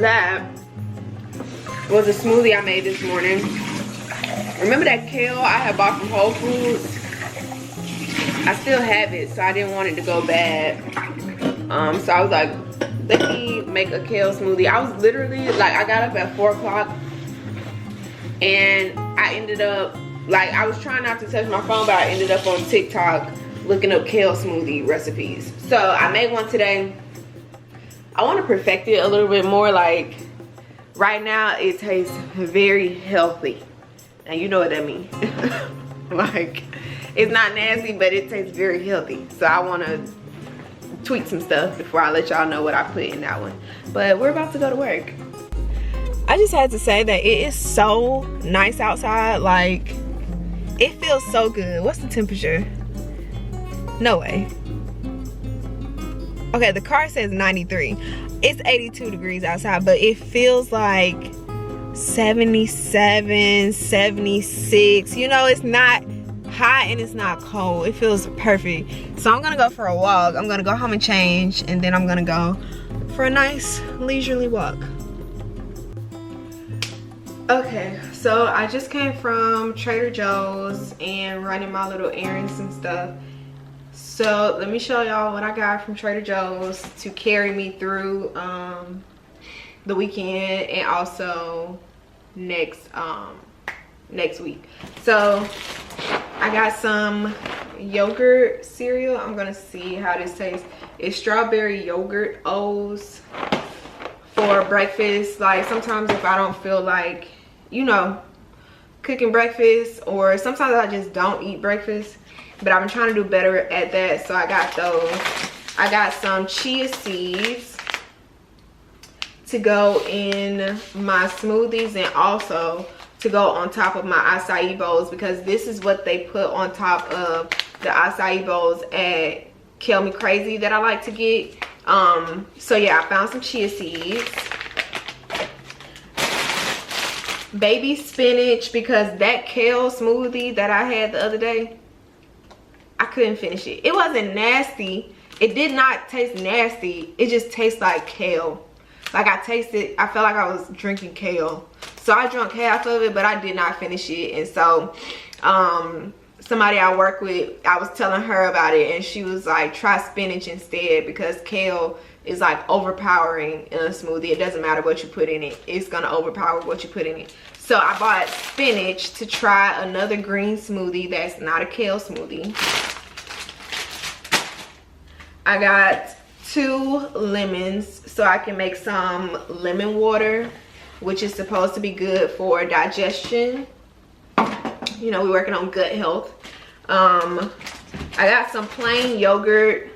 that was a smoothie I made this morning. Remember that kale I had bought from Whole Foods? I still have it, so I didn't want it to go bad. So I was like, let me make a kale smoothie. I was literally, like, I got up at 4 o'clock and I ended up, like, I was trying not to touch my phone, but I ended up on TikTok looking up kale smoothie recipes. So I made one today. I want to perfect it a little bit more. Like, right now it tastes very healthy. And you know what that means. Like, it's not nasty, but it tastes very healthy. So I want to tweak some stuff before I let y'all know what I put in that one. But we're about to go to work. I just had to say that it is so nice outside. Like, it feels so good. What's the temperature? No way. Okay, the car says 93. It's 82 degrees outside, but it feels like 77, 76. You know, it's not hot and it's not cold. It feels perfect. So I'm gonna go for a walk. I'm gonna go home and change, and then I'm gonna go for a nice leisurely walk. Okay, so I just came from Trader Joe's and running my little errands and stuff. So let me show y'all what I got from Trader Joe's to carry me through the weekend and also next week. So I got some yogurt cereal. I'm gonna see how this tastes. It's strawberry yogurt O's for breakfast. Like, sometimes if I don't feel like, you know, cooking breakfast, or sometimes I just don't eat breakfast, but I've been trying to do better at that, so I got those. I got some chia seeds to go in my smoothies and also to go on top of my acai bowls, because this is what they put on top of the acai bowls at Kill Me Crazy that I like to get. So yeah, I found some chia seeds. Baby spinach, because that kale smoothie that I had the other day, I couldn't finish it. It wasn't nasty. It did not taste nasty. It just tastes like kale. Like, I tasted, I felt like I was drinking kale. So I drank half of it, but I did not finish it. And so somebody I work with, I was telling her about it, and she was like, try spinach instead, because kale is like overpowering in a smoothie. It doesn't matter what you put in it. It's gonna overpower what you put in it. So I bought spinach to try another green smoothie that's not a kale smoothie. I got 2 lemons so I can make some lemon water, which is supposed to be good for digestion. You know, we're working on gut health. I got some plain yogurt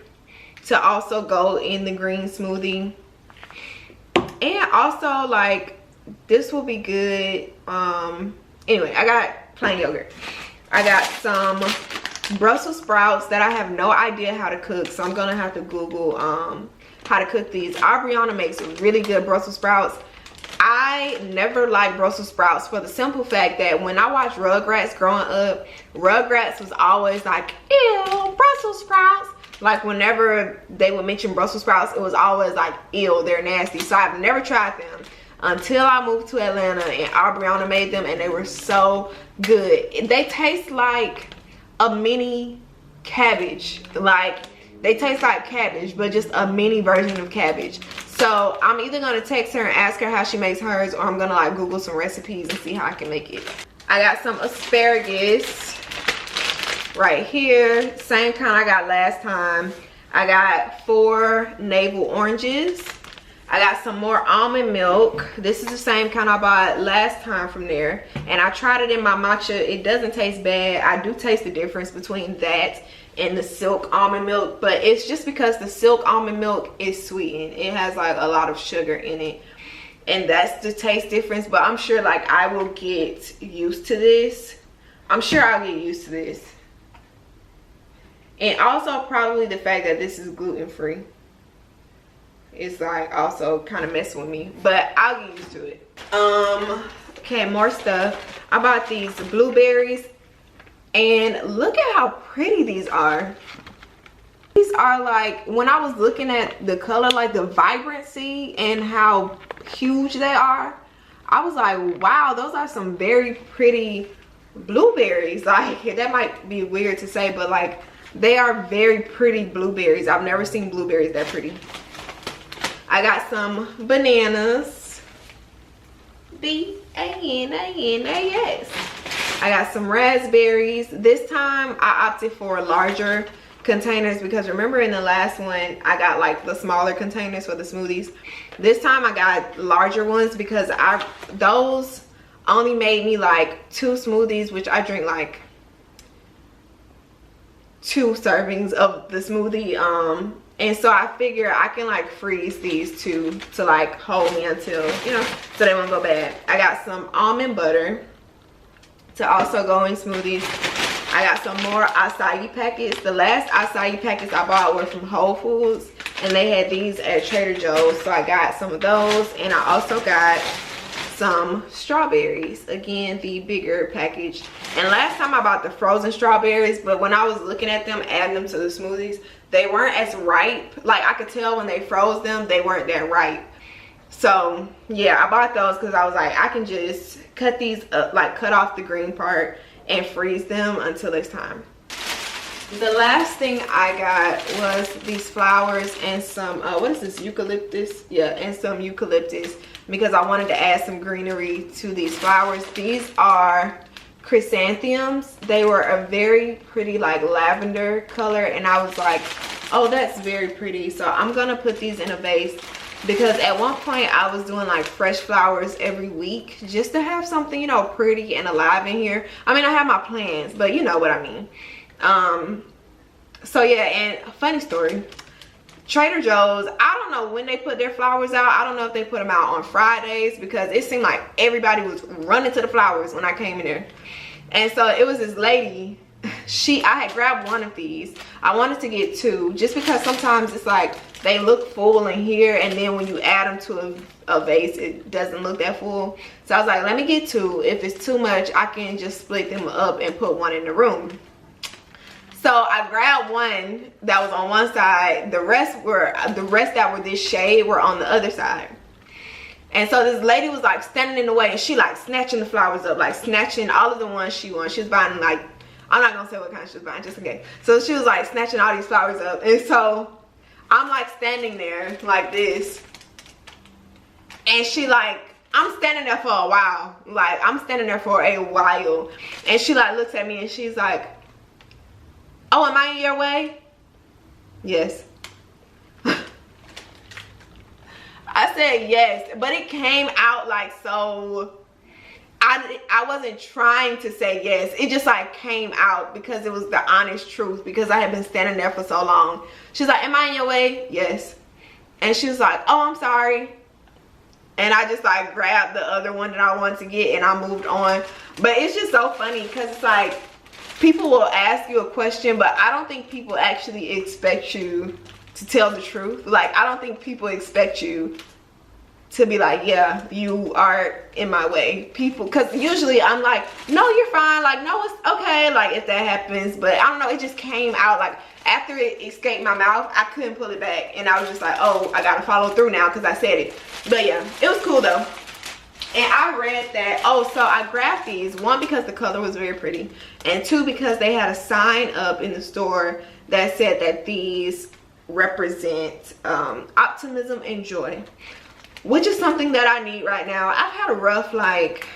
to also go in the green smoothie. And also, like, this will be good. Anyway, I got plain yogurt. I got some Brussels sprouts that I have no idea how to cook, so I'm gonna have to Google how to cook these. Aubriana makes really good Brussels sprouts. I never liked Brussels sprouts for the simple fact that when I watched Rugrats growing up, Rugrats was always like, ew, Brussels sprouts. Like, whenever they would mention Brussels sprouts, it was always like, ew, they're nasty. So I've never tried them until I moved to Atlanta and Aubriana made them, and they were so good. They taste like a mini cabbage. Like, they taste like cabbage, but just a mini version of cabbage. So I'm either gonna text her and ask her how she makes hers, or I'm gonna like Google some recipes and see how I can make it. I got some asparagus right here, same kind I got last time. I got 4 navel oranges. I got some more almond milk. This is the same kind I bought last time from there, and I tried it in my matcha. It doesn't taste bad. I do taste the difference between that and the silk almond milk, but it's just because the silk almond milk is sweetened. It has like a lot of sugar in it, and that's the taste difference. But I'm sure like I will get used to this. I'm sure I'll get used to this. And also probably the fact that this is gluten-free. It's like also kind of messing with me, but I'll get used to it. Okay, more stuff. I bought these blueberries, and look at how pretty these are. These are like, when I was looking at the color, like the vibrancy and how huge they are. I was like, wow, those are some very pretty blueberries. Like, that might be weird to say, but like, they are very pretty blueberries. I've never seen blueberries that pretty. I got some bananas. B-A-N-A-N-A-S. I got some raspberries. This time I opted for larger containers because remember in the last one I got like the smaller containers for the smoothies. This time I got larger ones because those only made me like 2 smoothies, which I drink like 2 servings of the smoothie. And so I figure I can like freeze these 2 to like hold me until, you know, so they won't go bad. I got some almond butter to also go in smoothies. I got some more acai packets. The last acai packets I bought were from Whole Foods, and they had these at Trader Joe's, so I got some of those. And I also got some strawberries, again the bigger package. And last time I bought the frozen strawberries, but when I was looking at them, adding them to the smoothies, they weren't as ripe. Like, I could tell when they froze them, they weren't that ripe. So yeah, I bought those because I was like, I can just cut these up, like cut off the green part and freeze them until it's time. The last thing I got was these flowers and some what is this, eucalyptus? Yeah, and some eucalyptus, because I wanted to add some greenery to these flowers. These are chrysanthemums. They were a very pretty like lavender color, and I was like, oh, that's very pretty. So I'm gonna put these in a vase, because at one point I was doing like fresh flowers every week just to have something, you know, pretty and alive in here. I mean, I have my plants, but you know what I mean. So yeah, and a funny story, Trader Joe's, I don't know when they put their flowers out. I don't know if they put them out on Fridays, because it seemed like everybody was running to the flowers when I came in there. And so it was this lady, I had grabbed one of these. I wanted to get 2 just because sometimes it's like they look full in here, and then when you add them to a vase, it doesn't look that full. So I was like, let me get 2. If it's too much, I can just split them up and put one in the room. So I grabbed one that was on one side. The rest that were this shade were on the other side. And so this lady was like standing in the way, and she like snatching the flowers up, like snatching all of the ones she wanted. She was buying like, I'm not gonna say what kind she was buying just in case. So she was like snatching all these flowers up, and so I'm like standing there like this, and she like, I'm standing there for a while, like I'm standing there for a while, and she like looks at me and she's like, oh, am I in your way? Yes. I said yes, but it came out like so, I wasn't trying to say yes. It just like came out because it was the honest truth, because I had been standing there for so long. She's like, am I in your way? Yes. And she was like, oh, I'm sorry. And I just like grabbed the other one that I wanted to get, and I moved on. But it's just so funny because it's like, people will ask you a question, but I don't think people actually expect you to tell the truth. Like, I don't think people expect you to be like, yeah, you are in my way. People, because usually I'm like, no, you're fine. Like, no, it's okay. Like, if that happens. But I don't know, it just came out like, after it escaped my mouth, I couldn't pull it back. And I was just like, oh, I gotta follow through now because I said it. But yeah, it was cool though. And I read that, oh, so I grabbed these, 1, because the color was very pretty, and 2, because they had a sign up in the store that said that these represent optimism and joy, which is something that I need right now. I've had a rough, like,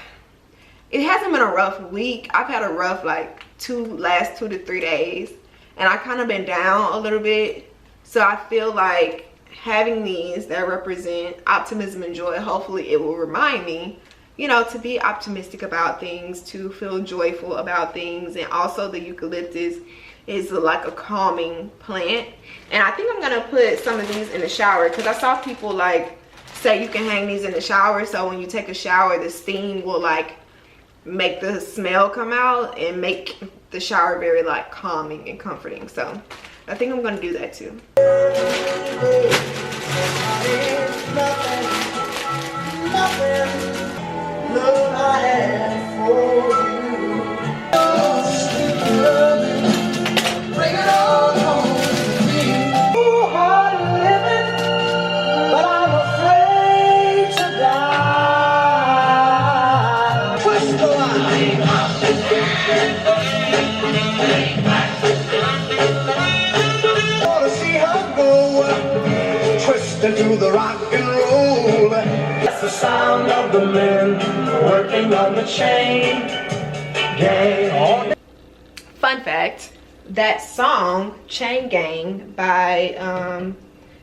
it hasn't been a rough week. I've had a rough, like, last 2 to 3 days, and I kind of been down a little bit. So I feel like having these that represent optimism and joy, hopefully it will remind me, you know, to be optimistic about things, to feel joyful about things. And also the eucalyptus is like a calming plant, and I think I'm gonna put some of these in the shower, because I saw people like say you can hang these in the shower, so when you take a shower, the steam will like make the smell come out and make the shower very like calming and comforting. So I think I'm gonna do that too. into the rock and roll. That's the sound of the men working on the chain gang. Fun fact, that song, Chain Gang by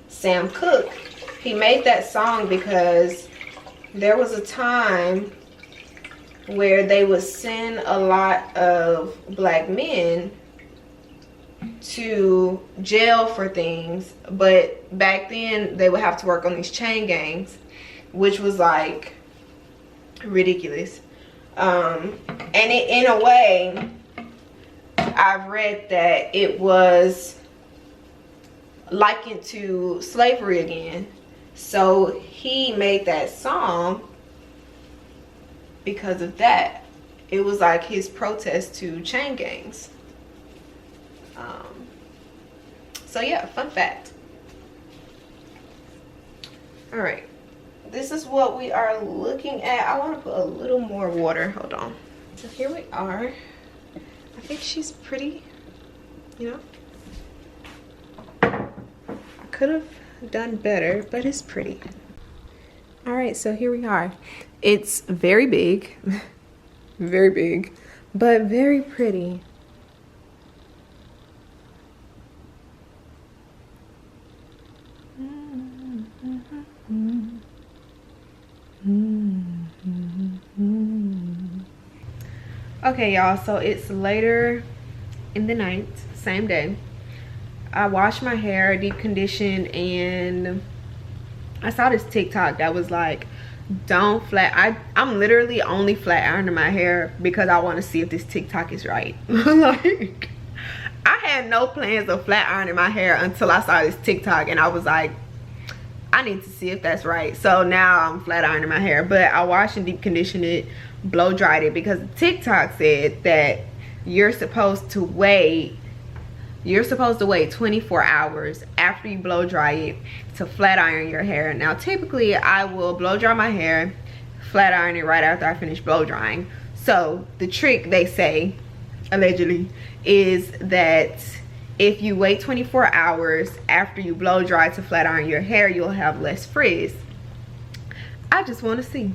Sam Cooke, he made that song because there was a time where they would send a lot of black men to jail for things, but back then they would have to work on these chain gangs, which was like ridiculous. And in a way, I've read that it was likened to slavery again. So he made that song because of that. It was like his protest to chain gangs. So yeah, fun fact. All right, this is what we are looking at. I want to put a little more water. Hold on. So here we are. I think she's pretty, you know. I could have done better, but it's pretty. All right, so here we are. It's very big, very big, but very pretty. Okay, y'all, so it's later in the night, same day. I washed my hair, deep conditioned, and I saw this TikTok that was like, don't flat. I'm literally only flat ironing my hair because I want to see if this TikTok is right. Like, I had no plans of flat ironing my hair until I saw this TikTok, and I was like, I need to see if that's right. So now I'm flat ironing my hair, but I washed and deep conditioned it, blow dried it, because TikTok said that you're supposed to wait 24 hours after you blow dry it to flat iron your hair. Now typically I will blow dry my hair, flat iron it right after I finish blow drying. So the trick, they say, allegedly, is that if you wait 24 hours after you blow dry to flat iron your hair, you'll have less frizz. I just want to see.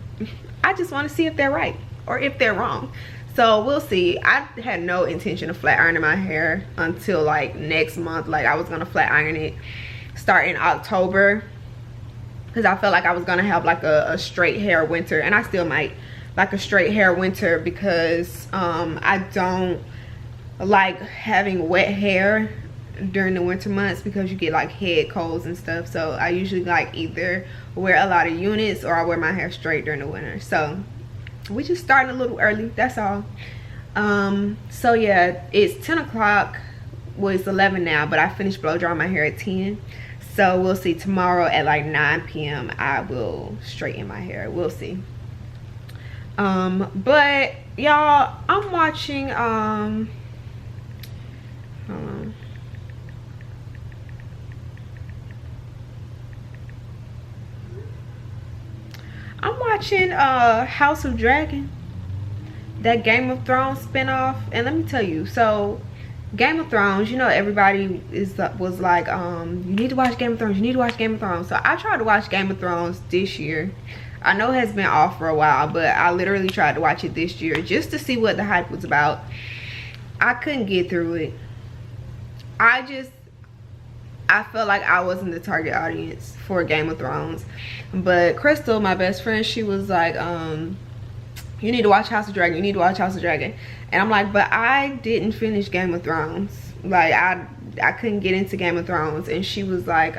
I just want to see if they're right or if they're wrong. So we'll see. I had no intention of flat ironing my hair until like next month. Like, I was gonna flat iron it starting October because I felt like I was gonna have like a straight hair winter, and I still might like a straight hair winter because I don't like having wet hair during the winter months because you get like head colds and stuff. So I usually like either wear a lot of units or I wear my hair straight during the winter. So we just starting a little early, that's all. So yeah, it's 10 o'clock. Well, it's 11 now, but I finished blow drying my hair at 10. So we'll see. Tomorrow at like 9 p.m. I will straighten my hair. We'll see. But y'all, I'm watching hold on. I'm watching House of Dragon, that Game of Thrones spinoff. And let me tell you, so Game of Thrones, you know, everybody was like, you need to watch Game of Thrones, you need to watch Game of Thrones. So I tried to watch Game of Thrones this year. I know it has been off for a while, but I literally tried to watch it this year just to see what the hype was about. I couldn't get through it. I felt like I wasn't the target audience for Game of Thrones. But Crystal, my best friend, she was like, you need to watch House of Dragon, you need to watch House of Dragon. And I'm like, but I didn't finish Game of Thrones. Like, I couldn't get into Game of Thrones. And she was like,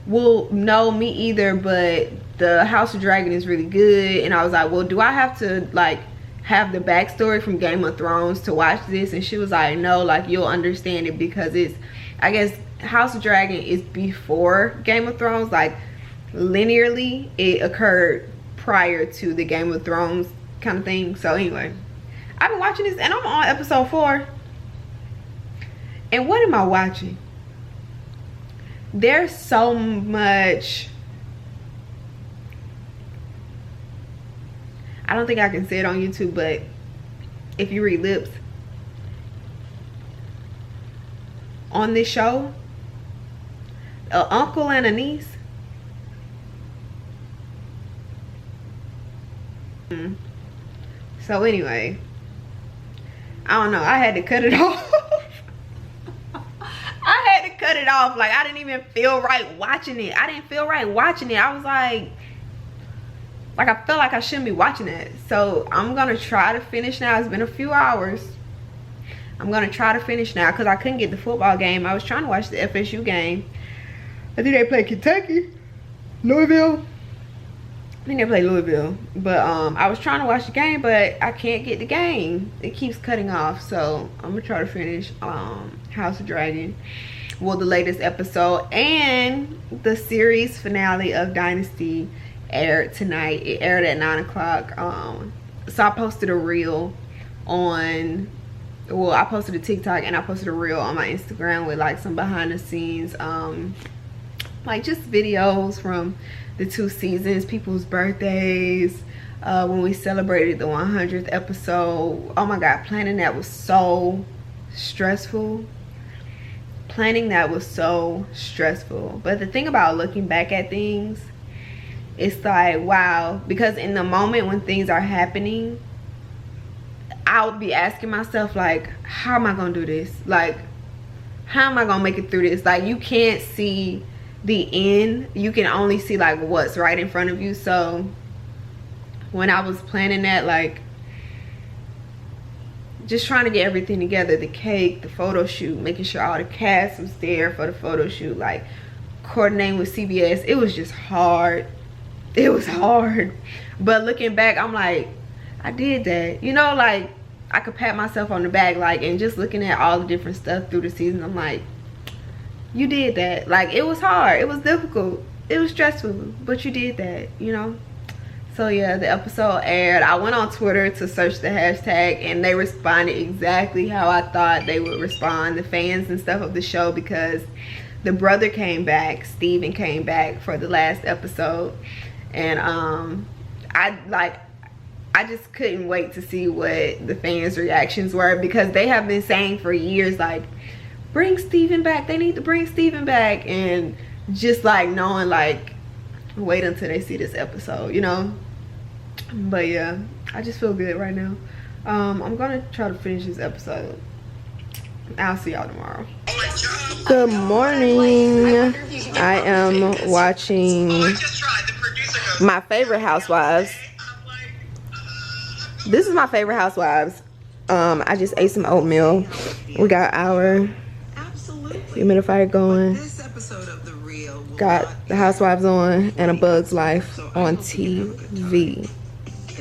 well, no, me either, but the House of Dragon is really good. And I was like, well, do I have to like have the backstory from Game of Thrones to watch this? And she was like, no, like, you'll understand it because it's, I guess House of Dragon is before Game of Thrones. Like, linearly it occurred prior to the Game of Thrones kind of thing. So anyway, I've been watching this and I'm on episode 4. And what am I watching? There's so much, I don't think I can say it on YouTube, but if you read lips on this show, An uncle and a niece. So anyway, I don't know, I had to cut it off. I had to cut it off. Like, I didn't even feel right watching it. I didn't feel right watching it. I was like I felt like I shouldn't be watching it. So I'm gonna try to finish now. It's been a few hours. I'm gonna try to finish now because I couldn't get the football game. I was trying to watch the FSU game. I think they played Kentucky, Louisville. I think they played Louisville. But I was trying to watch the game, but I can't get the game. It keeps cutting off. So I'm gonna try to finish House of Dragon. Well, the latest episode and the series finale of Dynasty aired tonight. It aired at 9 o'clock. So I posted a reel on, well, I posted a TikTok and I posted a reel on my Instagram with like some behind the scenes like just videos from the 2 seasons, people's birthdays, when we celebrated the 100th episode. Oh my god, planning that was so stressful. Planning that was so stressful. But the thing about looking back at things, it's like, wow, because in the moment when things are happening, I'll be asking myself, like, how am I gonna do this? Like, how am I gonna make it through this? Like, you can't see the end. You can only see like what's right in front of you. So when I was planning that, like, just trying to get everything together, the cake, the photo shoot, making sure all the cast was there for the photo shoot, like coordinating with CBS, it was just hard. It was hard. But looking back, I'm like, I did that, you know, like I could pat myself on the back, like, and just looking at all the different stuff through the season, I'm like, you did that. Like, it was hard, it was difficult, it was stressful, but you did that, you know. So yeah, the episode aired. I went on Twitter to search the hashtag and they responded exactly how I thought they would respond, the fans and stuff of the show, because the brother came back, Steven came back for the last episode. And I just couldn't wait to see what the fans' reactions were, because they have been saying for years, like, bring Steven back, they need to bring Steven back, and just like knowing, like, wait until they see this episode, you know. But yeah, I just feel good right now. I'm gonna try to finish this episode. I'll see y'all tomorrow. Good morning. I am watching my favorite Housewives. This is my favorite Housewives. I just ate some oatmeal. We got our humidifier going. Got the Housewives on and A Bug's Life on TV.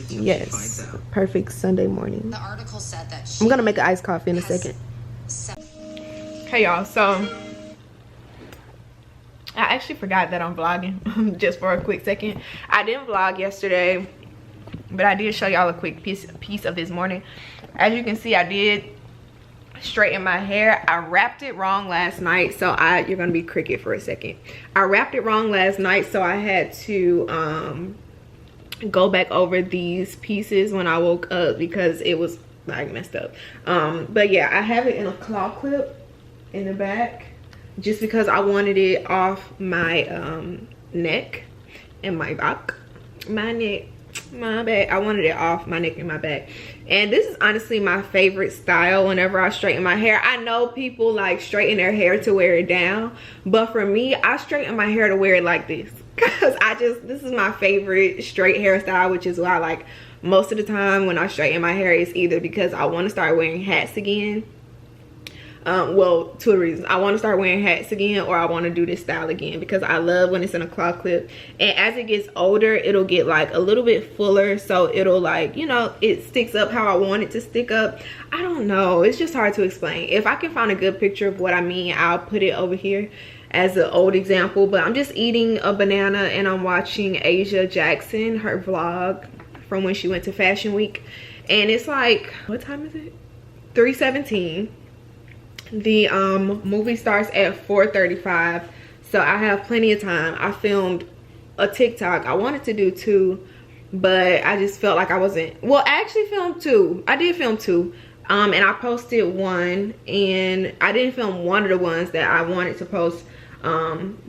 Yes, perfect Sunday morning. The article said that I'm gonna make an iced coffee in a second. Hey y'all, so I actually forgot that I'm vlogging just for a quick second. I didn't vlog yesterday, but I did show y'all a quick piece of this morning. As you can see, I did straighten my hair. I wrapped it wrong last night, so you're gonna be cricket for a second. I wrapped it wrong last night, so I had to go back over these pieces when I woke up because it was like messed up. But yeah, I have it in a claw clip in the back just because I wanted it off my neck and my back. My neck, my back. I wanted it off my neck and my back. And this is honestly my favorite style whenever I straighten my hair. I know people like straighten their hair to wear it down, but for me, I straighten my hair to wear it like this, because this is my favorite straight hairstyle, which is why, like, most of the time when I straighten my hair, it's either because I want to start wearing hats again. Well, two reasons. I want to start wearing hats again, or I want to do this style again, because I love when it's in a claw clip. And as it gets older, it'll get like a little bit fuller, so it'll, like, you know, it sticks up how I want it to stick up. I don't know, it's just hard to explain. If I can find a good picture of what I mean, I'll put it over here as an old example. But I'm just eating a banana and I'm watching Asia Jackson, her vlog from when she went to Fashion Week. And it's like, what time is it? 3:17. The movie starts at 4:35, so I have plenty of time. I filmed a TikTok. I wanted to do 2, but I just felt like I wasn't, well, I actually filmed 2. I did film 2, and I posted 1, and I didn't film one of the ones that I wanted to post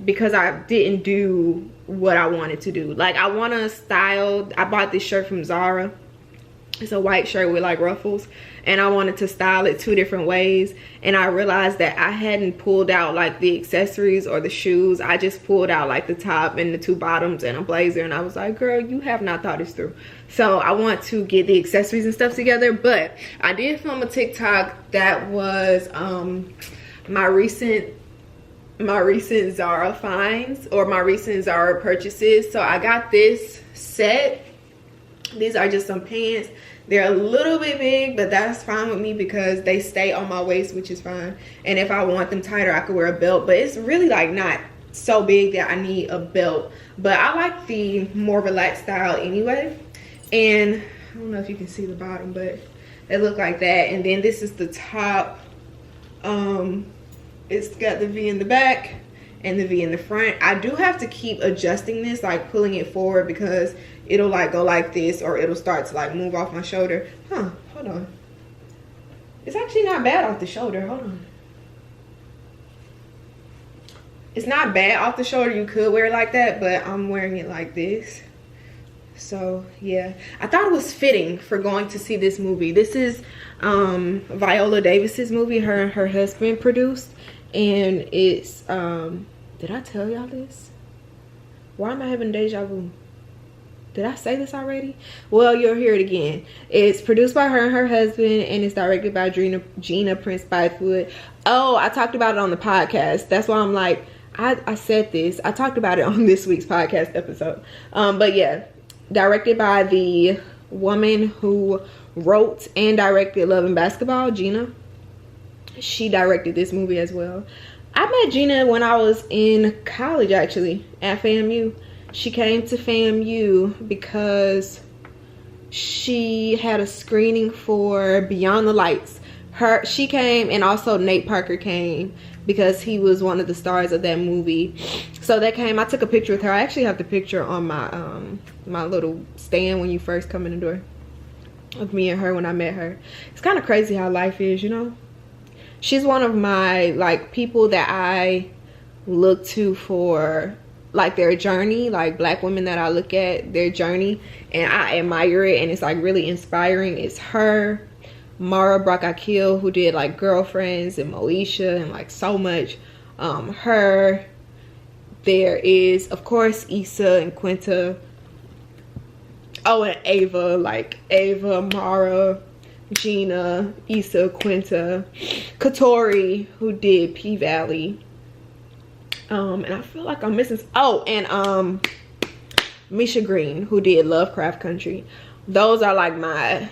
because I didn't do what I wanted to do. Like, I want to style. I bought this shirt from Zara. It's a white shirt with like ruffles, and I wanted to style it 2 different ways, and I realized that I hadn't pulled out like the accessories or the shoes. I just pulled out like the top and the 2 bottoms and a blazer, and I was like, girl, you have not thought this through. So I want to get the accessories and stuff together. But I did film a TikTok that was my recent Zara finds, or my recent Zara purchases. So I got this set. These are just some pants. They're a little bit big, but that's fine with me because they stay on my waist, which is fine. And if I want them tighter, I could wear a belt, but it's really like not so big that I need a belt. But I like the more relaxed style anyway. And I don't know if you can see the bottom, but they look like that. And then this is the top. It's got the V in the back and the V in the front. I do have to keep adjusting this, like pulling it forward, because it'll like go like this, or it'll start to like move off my shoulder. Hold on. It's actually not bad off the shoulder. Hold on. It's not bad off the shoulder. You could wear it like that, but I'm wearing it like this. So yeah, I thought it was fitting for going to see this movie. This is Viola Davis's movie. Her and her husband produced, and it's did I tell y'all this? Why am I having deja vu? Did I say this already? Well, you'll hear it again. It's produced by her and her husband, and it's directed by Gina Prince Bythewood. Oh, I talked about it on the podcast. That's why I'm like, I said this. I talked about it on this week's podcast episode. But yeah, directed by the woman who wrote and directed Love and Basketball, Gina. She directed this movie as well. I met Gina when I was in college, actually, at FAMU. She came to FAMU because she had a screening for Beyond the Lights. She came, and also Nate Parker came because he was one of the stars of that movie. So they came. I took a picture with her. I actually have the picture on my my little stand when you first come in the door of me and her when I met her. It's kind of crazy how life is, you know. She's one of my like people that I look to for like their journey, like Black women that I look at their journey and I admire it, and it's like really inspiring. It's her, Mara Brock-Akil, who did like Girlfriends and Moesha and like so much. Her, there is of course Issa and Quinta. Oh, and Ava, like Ava, Mara, Gina, Issa, Quinta, Katori, who did P-Valley. And I feel like I'm missing. Oh, and Misha Green, who did Lovecraft Country. Those are like my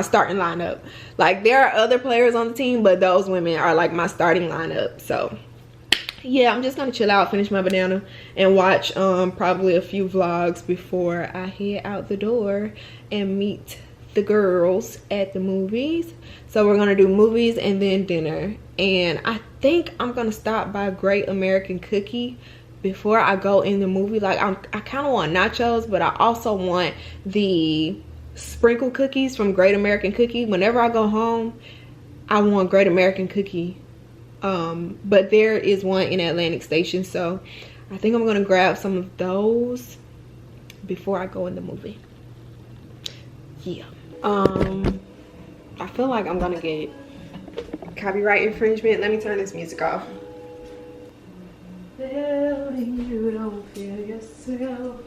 starting lineup. Like there are other players on the team, but those women are like my starting lineup. So yeah, I'm just gonna chill out, finish my banana, and watch probably a few vlogs before I head out the door and meet the girls at the movies. So we're gonna do movies and then dinner, and I think I'm gonna stop by Great American Cookie before I go in the movie. Like I kind of want nachos, but I also want the sprinkle cookies from Great American Cookie. Whenever I go home, I want Great American Cookie, but there is one in Atlantic Station, so I think I'm gonna grab some of those before I go in the movie. Yeah. I feel like I'm gonna get copyright infringement. Let me turn this music off. You don't feel yourself.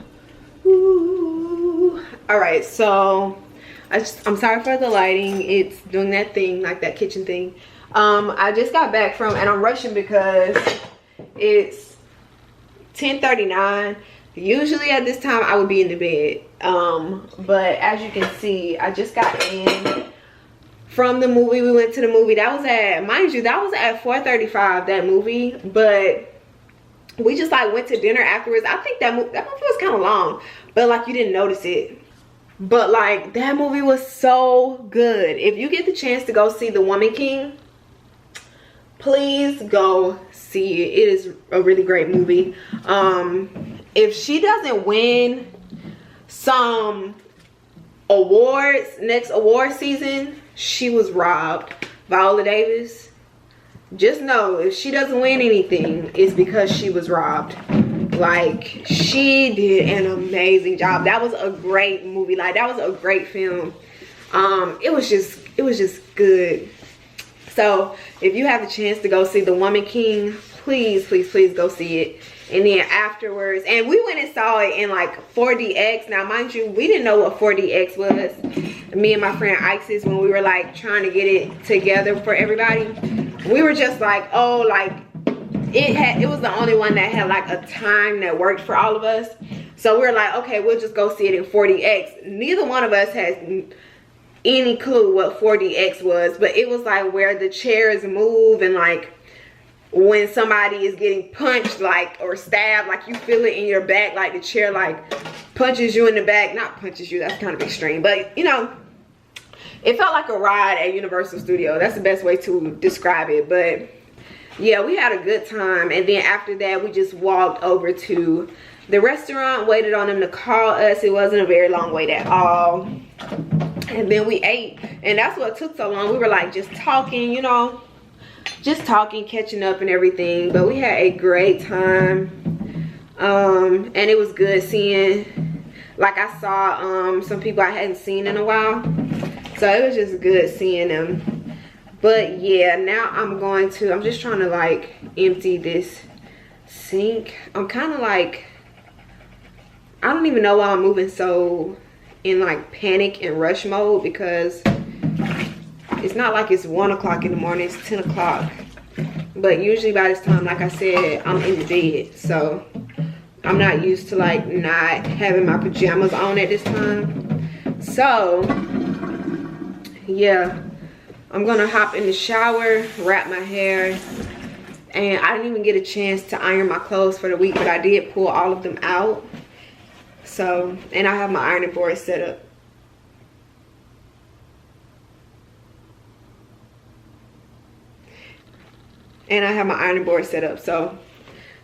Ooh. All right, so I'm sorry for the lighting. It's doing that thing, like that kitchen thing. I just got back from, and I'm rushing because it's 10:39. Usually at this time I would be in the bed, but as you can see, I just got in from the movie. We went to the movie. That was at, mind you, that was at 4:35, that movie, but we just like went to dinner afterwards. I think that movie was kind of long, but like you didn't notice it. But like that movie was so good. If you get the chance to go see The Woman King, please go see it. It is a really great movie. If she doesn't win some awards next award season, she was robbed. Viola Davis, just know if she doesn't win anything, it's because she was robbed. Like, she did an amazing job. That was a great movie. Like, that was a great film. It was just good. So if you have the chance to go see The Woman King, please go see it. And then afterwards, and we went and saw it in like 4DX. Now mind you, we didn't know what 4DX was. Me and my friend Isis, when we were like trying to get it together for everybody, we were just like, oh, like it was the only one that had like a time that worked for all of us. So we were like, okay, we'll just go see it in 4DX. Neither one of us has any clue what 4DX was, but it was like where the chairs move, and like when somebody is getting punched, like, or stabbed, like you feel it in your back, like the chair like punches you in the back. Not punches you, that's kind of extreme, but you know, it felt like a ride at Universal Studios. That's the best way to describe it. But yeah, we had a good time. And then after that, we just walked over to the restaurant, waited on them to call us. It wasn't a very long wait at all. And then we ate, and that's what took so long. We were like just talking, you know, just talking, catching up and everything. But we had a great time. And it was good seeing, like, I saw some people I hadn't seen in a while, so it was just good seeing them. But yeah, now I'm just trying to like empty this sink. I'm kind of like, I don't even know why I'm moving so in like panic and rush mode, because it's not like it's 1 o'clock in the morning, it's 10 o'clock. But usually by this time, like I said, I'm in the bed, so I'm not used to like not having my pajamas on at this time. So yeah, I'm gonna hop in the shower, wrap my hair, and I didn't even get a chance to iron my clothes for the week, but I did pull all of them out. So, and I have my ironing board set up. So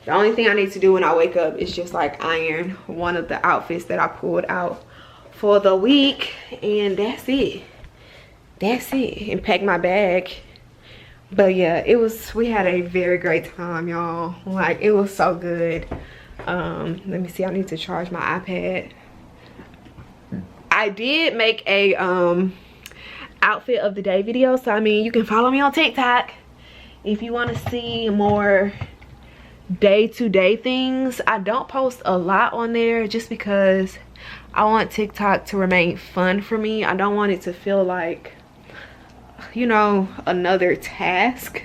the only thing I need to do when I wake up is just like iron one of the outfits that I pulled out for the week, and that's it. And pack my bag. But yeah, we had a very great time, y'all. Like, it was so good. Let me see, I need to charge my iPad. I did make a outfit of the day video, so I mean, you can follow me on TikTok if you want to see more day-to-day things. I don't post a lot on there just because I want TikTok to remain fun for me. I don't want it to feel like, you know, another task.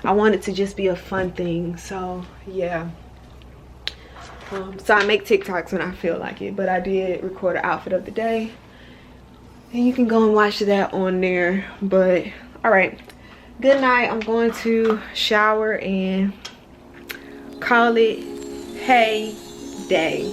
I want it to just be a fun thing. So yeah, so I make TikToks when I feel like it, but I did record an outfit of the day, and you can go and watch that on there. But all right, good night. I'm going to shower and call it hey day.